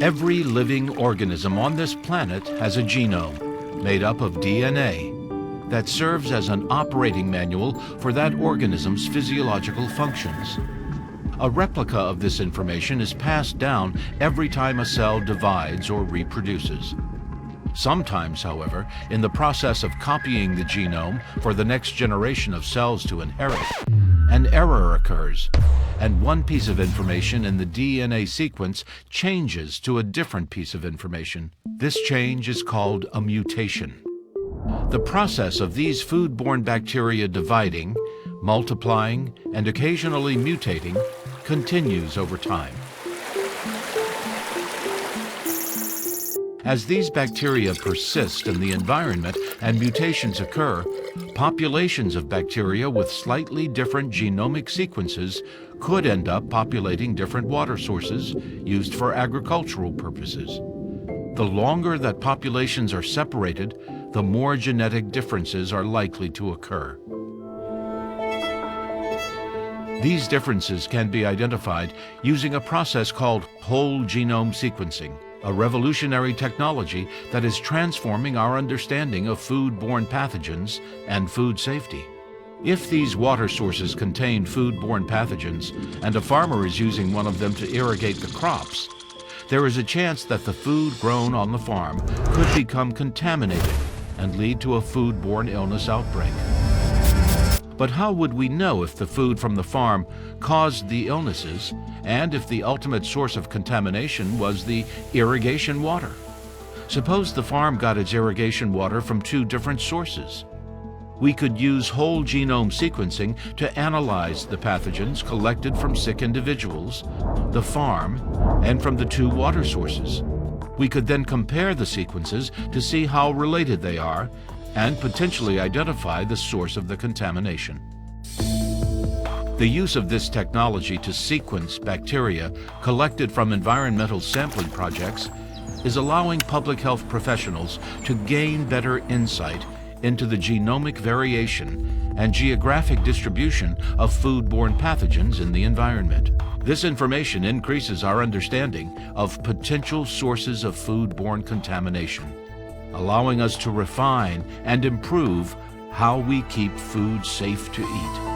Every living organism on this planet has a genome made up of DNA that serves as an operating manual for that organism's physiological functions. A replica of this information is passed down every time a cell divides or reproduces. Sometimes, however, in the process of copying the genome for the next generation of cells to inherit, an error occurs, and one piece of information in the DNA sequence changes to a different piece of information. This change is called a mutation. The process of these foodborne bacteria dividing, multiplying, and occasionally mutating continues over time. As these bacteria persist in the environment and mutations occur, populations of bacteria with slightly different genomic sequences could end up populating different water sources used for agricultural purposes. The longer that populations are separated, the more genetic differences are likely to occur. These differences can be identified using a process called whole genome sequencing, a revolutionary technology that is transforming our understanding of foodborne pathogens and food safety. If these water sources contain foodborne pathogens and a farmer is using one of them to irrigate the crops, there is a chance that the food grown on the farm could become contaminated and lead to a foodborne illness outbreak. But how would we know if the food from the farm caused the illnesses and if the ultimate source of contamination was the irrigation water? Suppose the farm got its irrigation water from two different sources. We could use whole genome sequencing to analyze the pathogens collected from sick individuals, the farm, and from the two water sources. We could then compare the sequences to see how related they are and potentially identify the source of the contamination. The use of this technology to sequence bacteria collected from environmental sampling projects is allowing public health professionals to gain better insight into the genomic variation and geographic distribution of foodborne pathogens in the environment. This information increases our understanding of potential sources of foodborne contamination, allowing us to refine and improve how we keep food safe to eat.